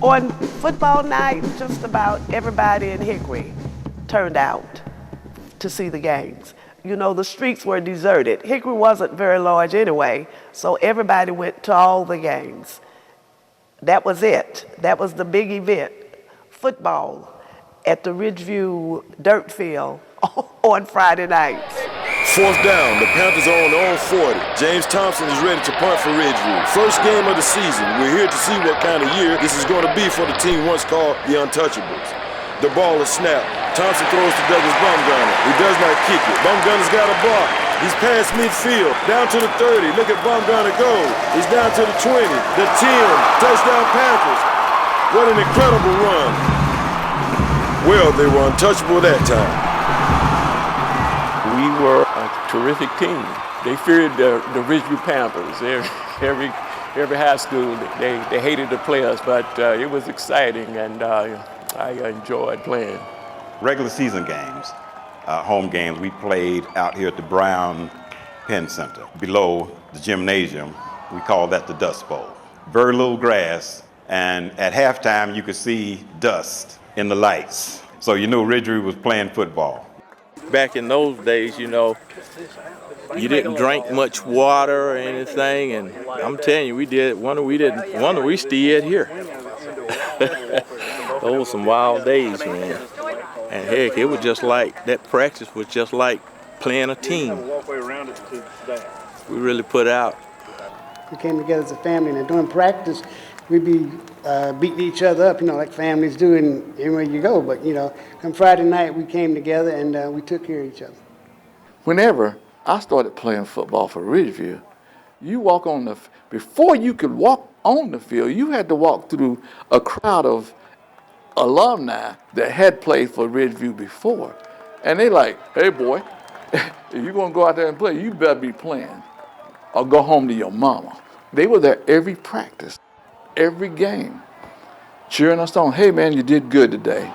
On football night, just about everybody in Hickory turned out to see the games. You know, the streets were deserted. Hickory wasn't very large anyway, so everybody went to all the games. That was it. That was the big event. Football at the Ridgeview dirt field on Friday nights. Fourth down, the Panthers are on their own 40. James Thompson is ready to punt for Ridgeview. First game of the season. We're here to see what kind of year this is going to be for the team once called the Untouchables. The ball is snapped. Thompson throws to Douglas Baumgartner. He does not kick it. Baumgartner's got a block. He's past midfield, down to the 30. Look at Baumgartner go. He's down to the 20, the 10. Touchdown Panthers. What an incredible run. Well, they were untouchable that time. We were a terrific team. They feared the Ridgeview Panthers. Every high school, they hated to play us, but it was exciting, and I enjoyed playing. Regular season games, home games, we played out here at the Brown Penn Center. Below the gymnasium, we call that the Dust Bowl. Very little grass, and at halftime you could see dust in the lights. So you knew Ridgeview was playing football. Back in those days, you know, you didn't drink much water or anything, and I'm telling you, we did. Wonder we still here. Those were some wild days, man. And heck, it was just like that practice was just like playing a team. We really put out. We came together as a family, and during practice, we'd be beating each other up, you know, like families do anywhere you go. But, you know, come Friday night, we came together and we took care of each other. Whenever I started playing football for Ridgeview, you walk on before you could walk on the field, you had to walk through a crowd of alumni that had played for Ridgeview before. And they like, hey boy, if you're gonna go out there and play, you better be playing or go home to your mama. They were there every practice, every game, cheering us on. Hey man, you did good today.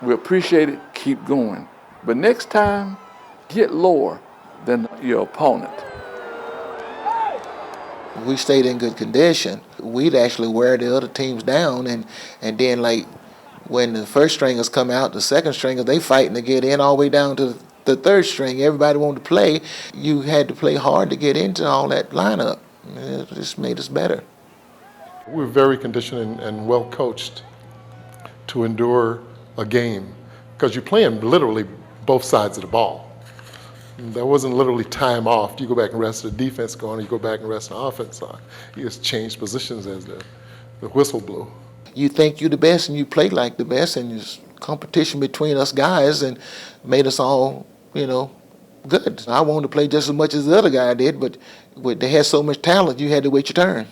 We appreciate it, keep going. But next time, get lower than your opponent. We stayed in good condition. We'd actually wear the other teams down, and then like when the first stringers come out, the second stringers, they fighting to get in all the way down to the third string. Everybody wanted to play. You had to play hard to get into all that lineup. It just made us better. We were very conditioned and well coached to endure a game because you're playing literally both sides of the ball. There wasn't literally time off. You go back and rest the defense going, you go back and rest the offense on. You just changed positions as the whistle blew. You think you're the best and you play like the best, and there's competition between us guys and made us all, you know, good. I wanted to play just as much as the other guy did, but they had so much talent, you had to wait your turn.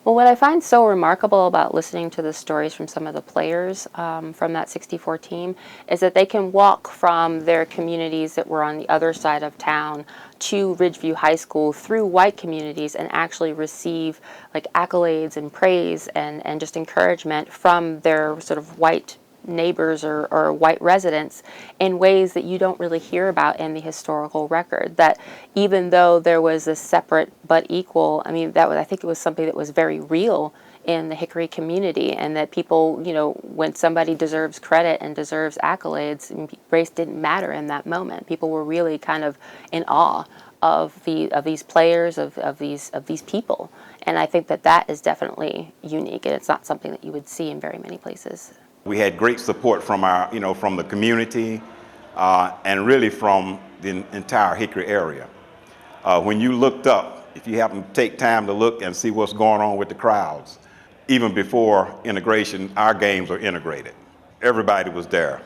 Well, what I find so remarkable about listening to the stories from some of the players from that 64 team is that they can walk from their communities that were on the other side of town to Ridgeview High School through white communities and actually receive like accolades and praise and just encouragement from their sort of white neighbors or white residents in ways that you don't really hear about in the historical record. That even though there was a separate but equal, I mean, I think it was something that was very real in the Hickory community, and that people, you know, when somebody deserves credit and deserves accolades, race didn't matter in that moment. People were really kind of in awe of these players, of these people, and I think that is definitely unique, and it's not something that you would see in very many places. We had great support from from the community and really from the entire Hickory area. When you looked up, if you happen to take time to look and see what's going on with the crowds, even before integration, our games were integrated. Everybody was there.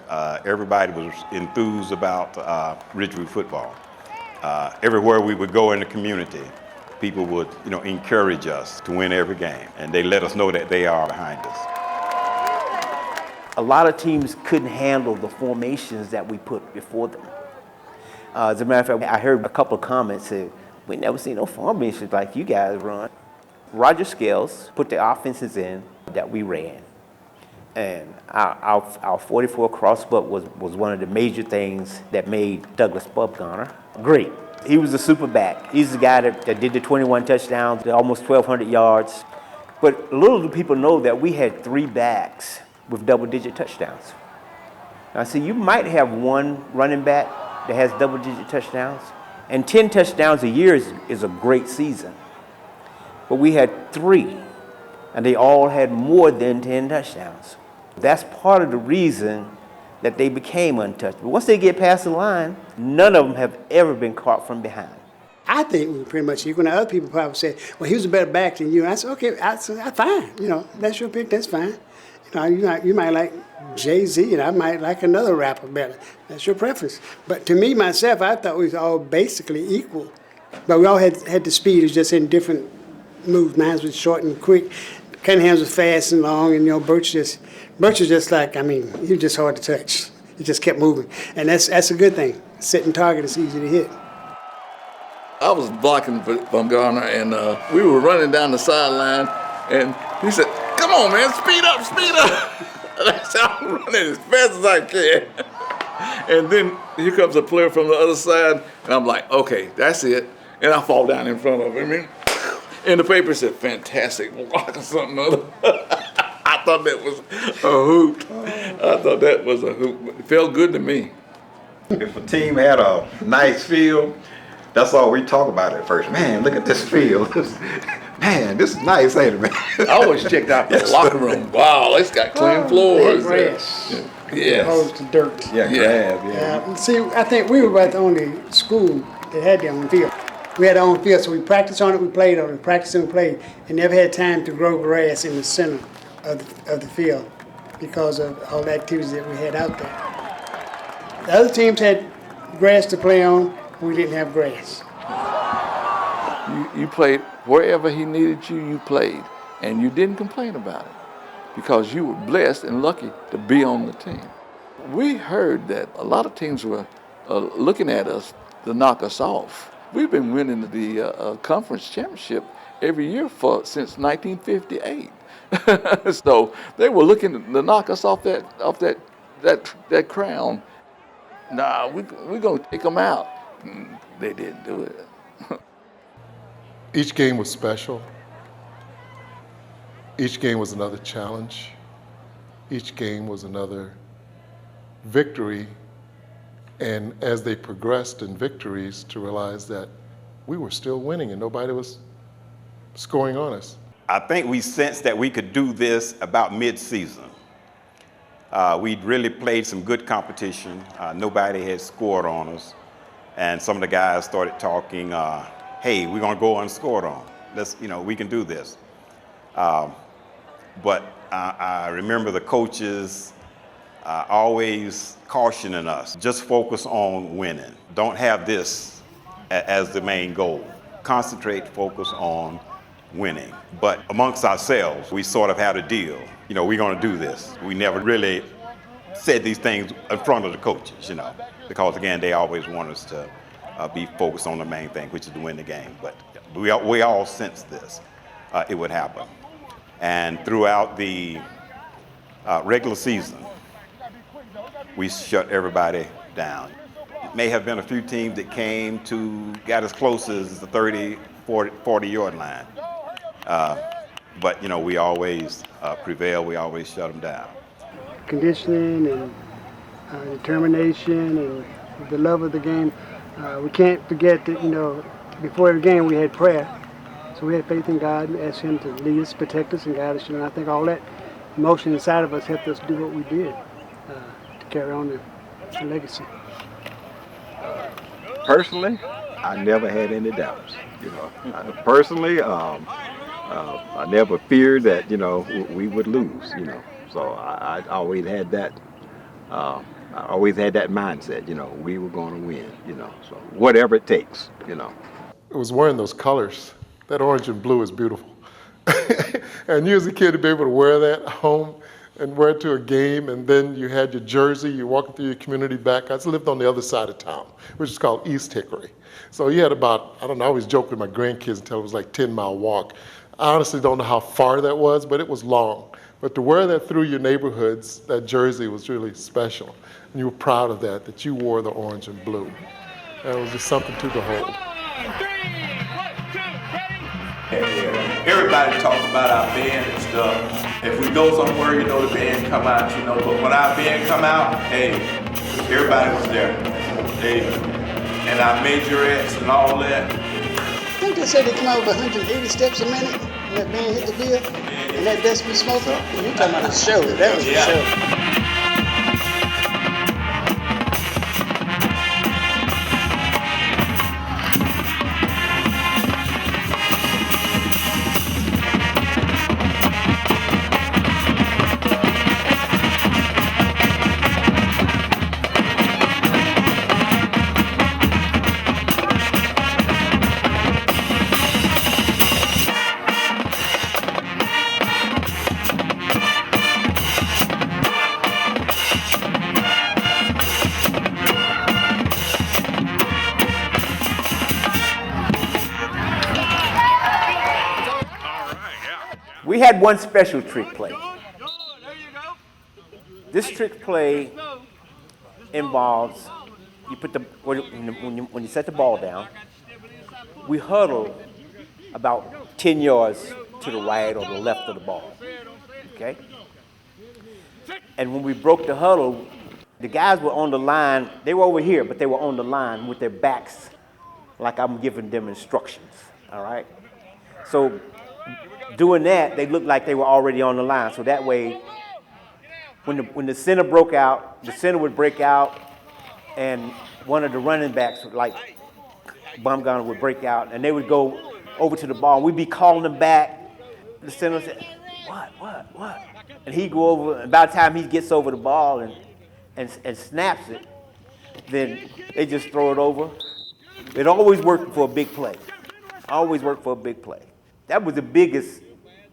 Everybody was enthused about Ridgeview football. Everywhere we would go in the community, people would, encourage us to win every game, and they let us know that they are behind us. A lot of teams couldn't handle the formations that we put before them. As a matter of fact, I heard a couple of comments say, we never seen no formations like you guys run. Roger Scales put the offenses in that we ran. And our 44 crossbuck was one of the major things that made Douglas Baumgartner great. He was a super back. He's the guy that did the 21 touchdowns, almost 1,200 yards. But little do people know that we had 3 backs with double-digit touchdowns. Now, see, you might have one running back that has double-digit touchdowns, and 10 touchdowns a year is a great season. But we had 3, and they all had more than 10 touchdowns. That's part of the reason that they became untouchable. Once they get past the line, none of them have ever been caught from behind. I think we were pretty much equal. Now, other people probably say, well, he was a better back than you. And I said, okay, that's fine. You know, that's your pick, that's fine. You know, you might like Jay-Z, and I might like another rapper better. That's your preference. But to me, myself, I thought we was all basically equal. But we all had the speed, it's just in different moves. Mine was short and quick. Cunningham's was fast and long, and, you know, Birch was just like, I mean, he was just hard to touch. He just kept moving. And that's a good thing. Sitting target is easy to hit. I was blocking from Garner, and we were running down the sideline, and he said, "Come on, man, speed up, speed up." And I said, "I'm running as fast as I can." And then here comes a player from the other side, and I'm like, "Okay, that's it." And I fall down in front of him. And the paper said, "Fantastic block," or something other. I thought that was a hoot. It felt good to me. If a team had a nice field, that's all we talk about at first. Man, look at this field. Man, this is nice, ain't it, man? I always checked out the locker room. Wow, it's got clean floors. Grass. Yes. Opposed to dirt. Yeah, grass, yeah. Yeah. See, I think we were about the only school that had their own field. We had our own field, so we practiced on it, we played on it, practiced and we played, and never had time to grow grass in the center of the field because of all the activities that we had out there. The other teams had grass to play on, we didn't have grass. You played wherever he needed you, you played, and you didn't complain about it because you were blessed and lucky to be on the team. We heard that a lot of teams were looking at us to knock us off. We've been winning the conference championship every year since 1958. So they were looking to knock us off that crown. Nah, we're gonna take them out. They didn't do it. Each game was special. Each game was another challenge. Each game was another victory. And as they progressed in victories, to realize that we were still winning and nobody was scoring on us. I think we sensed that we could do this about mid-season. We'd really played some good competition. Nobody had scored on us. And some of the guys started talking, hey, we're gonna go unscored on. We can do this. But I remember the coaches always cautioning us, just focus on winning. Don't have this as the main goal. Concentrate, focus on winning. But amongst ourselves, we sort of had a deal. We're gonna do this. We never really said these things in front of the coaches, because again, they always want us to be focused on the main thing, which is to win the game. But we all sensed this, it would happen. And throughout the regular season, we shut everybody down. It may have been a few teams that got as close as the 30, 40-yard line. But, we always prevail. We always shut them down. Conditioning and determination and the love of the game. We can't forget that, before every game we had prayer. So we had faith in God and asked Him to lead us, protect us, and guide us. And I think all that emotion inside of us helped us do what we did to carry on the legacy. Personally, I never had any doubts. Personally, I never feared that we would lose. So I always had that. I always had that mindset. We were going to win. So whatever it takes. It was wearing those colors. That orange and blue is beautiful. And you as a kid to be able to wear that home and wear it to a game, and then you had your jersey, you're walking through your community back. I lived on the other side of town, which is called East Hickory. So you had about, I always joke with my grandkids until it was like 10-mile walk. I honestly don't know how far that was, but it was long. But to wear that through your neighborhoods, that jersey was really special. And you were proud of that you wore the orange and blue. And it was just something to behold. 1, 2, 3, 1, 2, ready? Yeah. everybody talks about our band and stuff. If we go somewhere, you know, the band come out, you know, but when our band come out, hey, everybody was there. Hey, and our majorettes and all that. I think they said they come out with 180 steps a minute, and that band hit the bill, and that desk be smoking. You talking about a show? That was a show. We had one special trick play. This trick play involves you put the when you set the ball down, we huddle about 10 yards to the right or the left of the ball. Okay? And when we broke the huddle, the guys were on the line. They were over here, but they were on the line with their backs like I'm giving them instructions. All right? So doing that, they looked like they were already on the line. So that way, when the center broke out, the center would break out, and one of the running backs, like Baumgartner, would break out, and they would go over to the ball. We'd be calling them back. The center would say, what? And he'd go over, and by the time he gets over the ball and snaps it, then they just throw it over. It always worked for a big play. Always worked for a big play. That was the biggest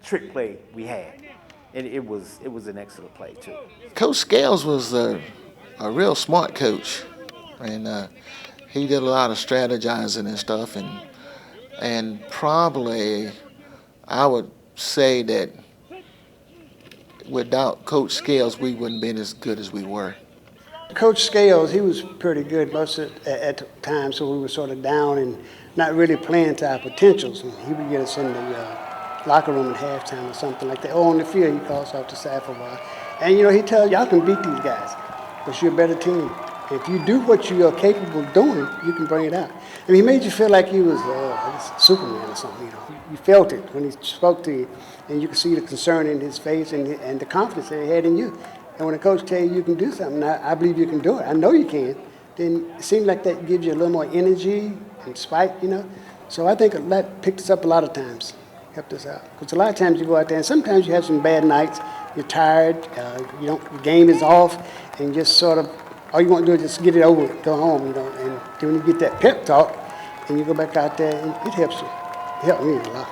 trick play we had, and it was an excellent play too. Coach Scales was a real smart coach, and he did a lot of strategizing and stuff, and probably I would say that without Coach Scales, we wouldn't been as good as we were. Coach Scales, he was pretty good most at the time, so we were sort of down and not really playing to our potentials. And he would get us in the locker room at halftime or something like that. Or on the field, he'd call us off the side for a while. And, you know, he'd tell y'all can beat these guys because you're a better team. If you do what you are capable of doing, you can bring it out. I mean, he made you feel like he was Superman or something, you know. You felt it when he spoke to you, and you could see the concern in his face and the confidence that he had in you. And when a coach tells you can do something, I believe you can do it, I know you can, then it seems like that gives you a little more energy and spike, you know. So I think that picked us up a lot of times, helped us out. Because a lot of times you go out there, and sometimes you have some bad nights, you're tired, your game is off, and just sort of, all you want to do is just get it over and go home, you know. And then when you get that pep talk, and you go back out there, and it helps you. It helped me a lot.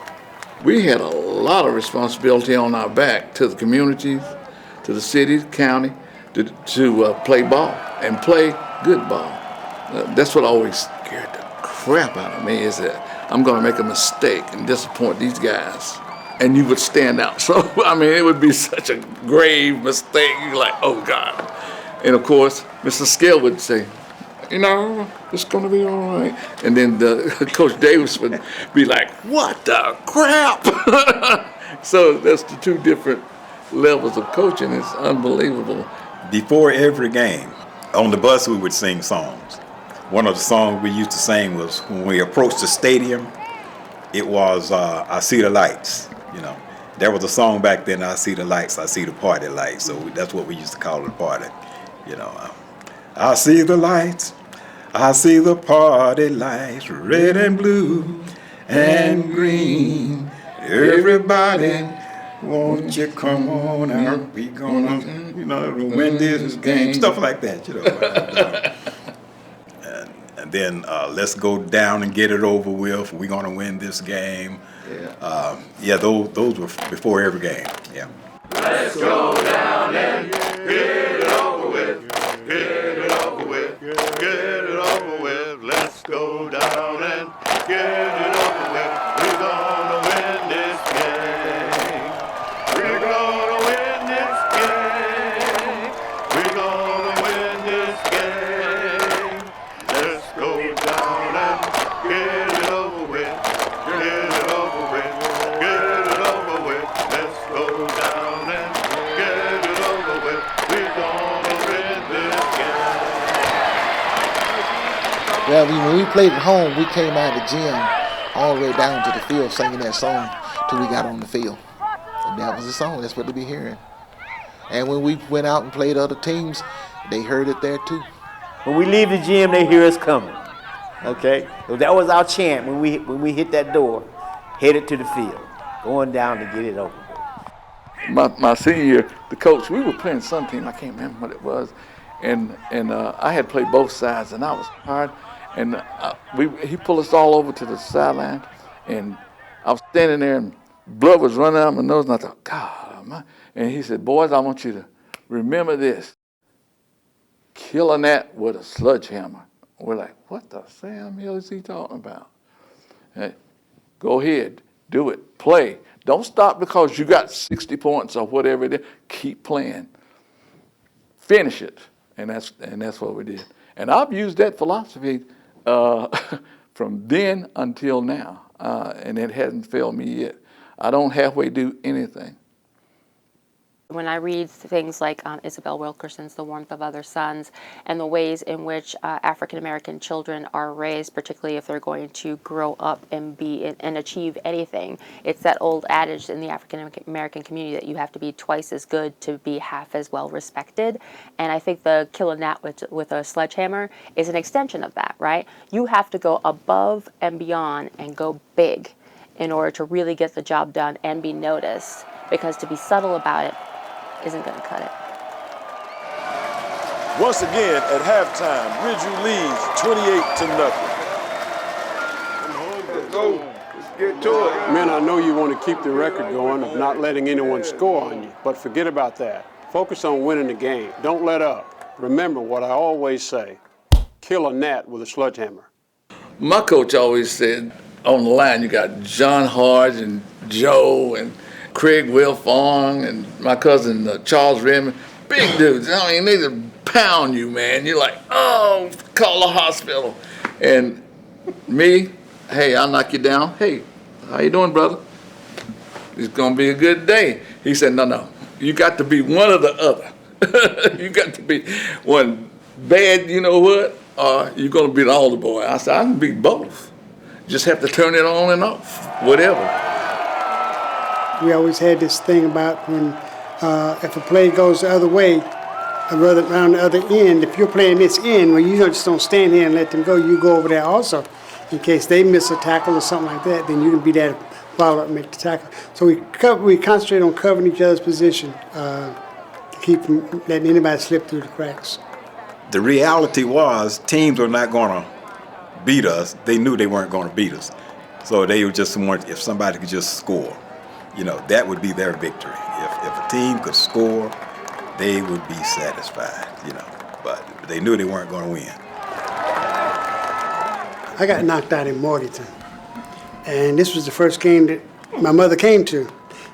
We had a lot of responsibility on our back to the communities, to the city, county, to play ball and play good ball. That's what always scared the crap out of me, is that I'm going to make a mistake and disappoint these guys. And you would stand out. So, I mean, it would be such a grave mistake. You're like, oh, God. And, of course, Mr. Scale would say, you know, it's going to be all right. And then Coach Davis would be like, what the crap? So that's the two different levels of coaching. It's unbelievable. Before every game, on the bus we would sing songs. One of the songs we used to sing was when we approached the stadium, it was I See the Lights, you know. There was a song back then, I see the lights, I see the party lights. So that's what we used to call the party, you know. I see the lights, I see the party lights, red and blue and green. Everybody, won't you come on out? We gonna, you know, win this game. Stuff like that, you know. And then let's go down and get it over with. We're gonna win this game. Yeah, those were before every game. Yeah. Let's go down and get it over with. Get it over with. Get it over with. Let's go down and get it over with. We're gonna win this game. We're gonna win this game. We're gonna win this game. Let's go down and get it over with. Get it over with. Get it Well, when we played at home, we came out of the gym all the way down to the field singing that song till we got on the field. And that was the song. That's what they be hearing. And when we went out and played other teams, they heard it there too. When we leave the gym, they hear us coming. Okay? So that was our chant when we hit that door, headed to the field, going down to get it over. My senior year, the coach, we were playing some team, I can't remember what it was, and I had played both sides, and I was hard, and he pulled us all over to the sideline, and I was standing there, and blood was running out of my nose, and I thought, God, and he said, boys, I want you to remember this, kill a gnat with a sledgehammer. We're like, what the Sam hell is he talking about? Hey, go ahead, do it, play. Don't stop because you got 60 points or whatever it is. Keep playing. Finish it. And that's what we did. And I've used that philosophy from then until now. And it hasn't failed me yet. I don't halfway do anything. When I read things like Isabel Wilkerson's The Warmth of Other Suns and the ways in which African American children are raised, particularly if they're going to grow up and and achieve anything, it's that old adage in the African American community that you have to be twice as good to be half as well respected. And I think the kill a gnat with a sledgehammer is an extension of that, right? You have to go above and beyond and go big in order to really get the job done and be noticed, because to be subtle about it isn't going to cut it. Once again, at halftime, Ridgeview leads 28-0. Let's go. Let's get to it. Men, I know you want to keep the record going of not letting anyone score on you, but forget about that. Focus on winning the game. Don't let up. Remember what I always say, kill a gnat with a sledgehammer. My coach always said, on the line, you got John Hodge and Joe and Craig Wilfong and my cousin Charles Redmond, big dudes. I mean, they just pound you, man. You're like, oh, call the hospital. And me, hey, I'll knock you down. Hey, how you doing, brother? It's gonna be a good day. He said, no, you got to be one or the other. You got to be one bad, you know what, or you're gonna be the older boy. I said, I can be both. Just have to turn it on and off, whatever. We always had this thing about when if a play goes the other way, rather around the other end, if you're playing this end, well, you just don't stand here and let them go. You go over there also, in case they miss a tackle or something like that. Then you can be there to follow up and make the tackle. So we concentrate on covering each other's position to keep from letting anybody slip through the cracks. The reality was teams were not going to beat us. They knew they weren't going to beat us, so they just wanted if somebody could just score. You know, that would be their victory. If a team could score, they would be satisfied, you know. But they knew they weren't going to win. I got knocked out in Morganton. And this was the first game that my mother came to.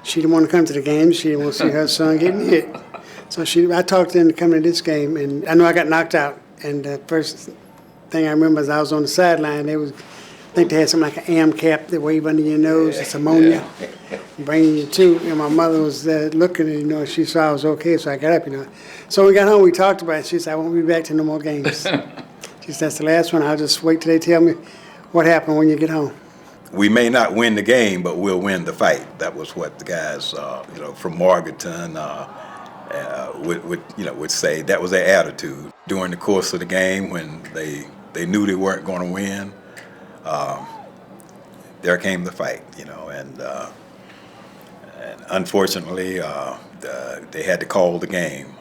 She didn't want to come to the game. She didn't want to see her son getting hit. So I talked her into coming to this game, and I know I got knocked out. And the first thing I remember is I was on the sideline. I think they had something like an AM cap that wave under your nose. It's ammonia. Bringing you to, and my mother was looking, and you know, she saw I was okay, so I got up, you know. So we got home, we talked about it. She said, I won't be back to no more games. She said, that's the last one. I'll just wait till they tell me what happened when you get home. We may not win the game, but we'll win the fight. That was what the guys, from Morganton would say. That was their attitude during the course of the game when they knew they weren't going to win. There came the fight, you know, and unfortunately, they had to call the game.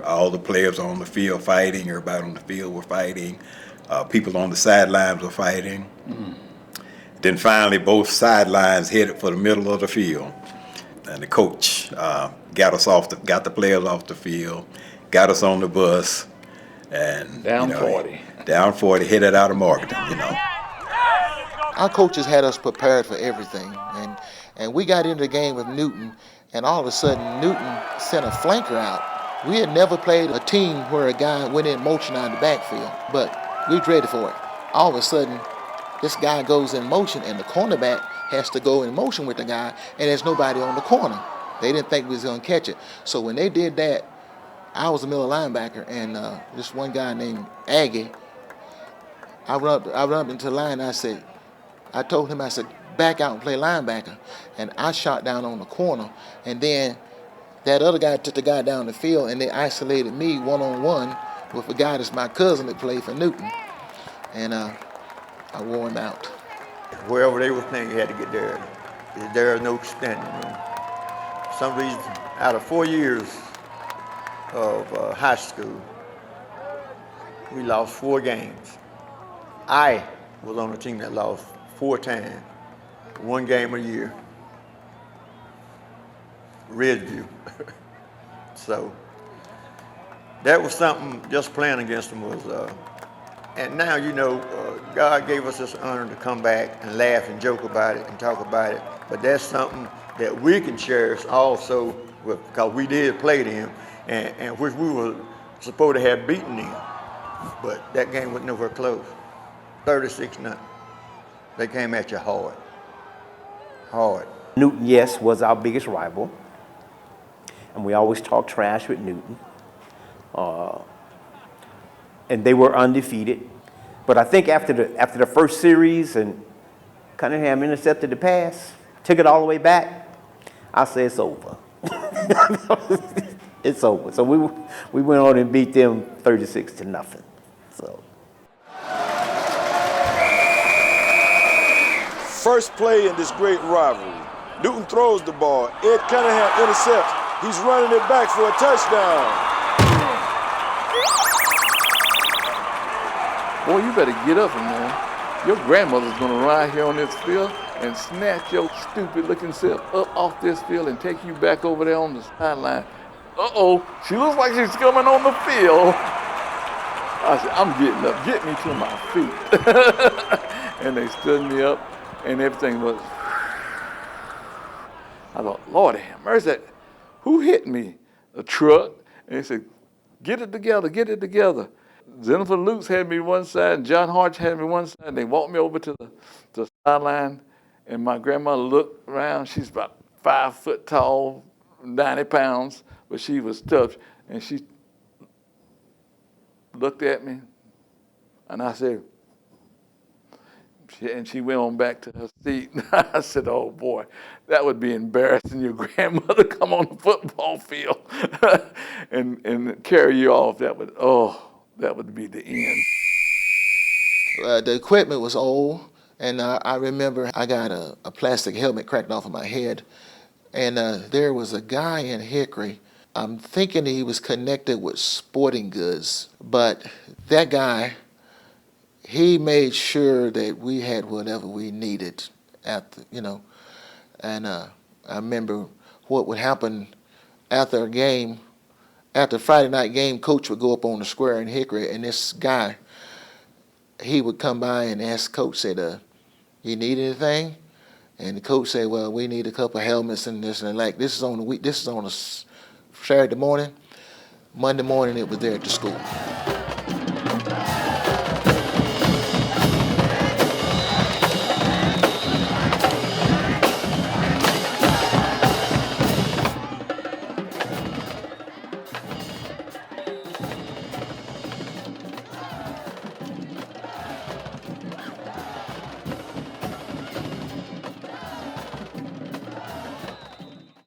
All the players on the field fighting, everybody on the field were fighting, people on the sidelines were fighting. Mm-hmm. Then finally, both sidelines headed for the middle of the field, and the coach got the players off the field, got us on the bus, and down 40. Down 40, headed out of Morganton, you know. Our coaches had us prepared for everything, and we got into the game with Newton, and all of a sudden Newton sent a flanker out. We had never played a team where a guy went in motion out of the backfield, but we was ready for it. All of a sudden, this guy goes in motion, and the cornerback has to go in motion with the guy, and there's nobody on the corner. They didn't think we was going to catch it. So when they did that, I was the middle linebacker, and this one guy named Aggie, I run up into the line. I told him, I said, back out and play linebacker. And I shot down on the corner. And then that other guy took the guy down the field, and they isolated me one-on-one with a guy that's my cousin that played for Newton. And I wore him out. Wherever they were thinking you had to get there is no standing room. For some reason, out of 4 years of high school, we lost 4 games. I was on a team that lost 4 times, 1 game a year. Ridgeview. So that was something, just playing against them was, and now, you know, God gave us this honor to come back and laugh and joke about it and talk about it, but that's something that we can cherish also, because we did play them, and which we were supposed to have beaten them, but that game was nowhere close. 36-0. They came at you hard. Hard. Newton, yes, was our biggest rival. And we always talked trash with Newton. And they were undefeated. But I think after the first series and Cunningham intercepted the pass, took it all the way back, I said it's over. It's over. So we went on and beat them 36-0. So. First play in this great rivalry. Newton throws the ball. Ed Cunningham intercepts. He's running it back for a touchdown. Boy, you better get up from there. Your grandmother's gonna ride here on this field and snatch your stupid-looking self up off this field and take you back over there on the sideline. Uh-oh, she looks like she's coming on the field. I said, I'm getting up, get me to my feet. And they stood me up, and everything was, I thought, Lord have mercy, who hit me? A truck. And they said, get it together, get it together. Jennifer Lukes had me one side, and John Harch had me one side, and they walked me over to the sideline, and my grandmother looked around. She's about 5 foot tall, 90 pounds, but she was tough, and she looked at me, and I said, and she went on back to her seat. I said, oh boy, that would be embarrassing. Your grandmother come on the football field and carry you off. That would be the end. The equipment was old, and I remember I got a plastic helmet cracked off of my head, and there was a guy in Hickory. I'm thinking he was connected with sporting goods, but that guy, he made sure that we had whatever we needed and I remember what would happen after a game. After a Friday night game, coach would go up on the square in Hickory, and this guy, he would come by and ask coach, said, you need anything? And the coach said, well, we need a couple of helmets and this and that. This is on a Saturday morning. Monday morning, it was there at the school.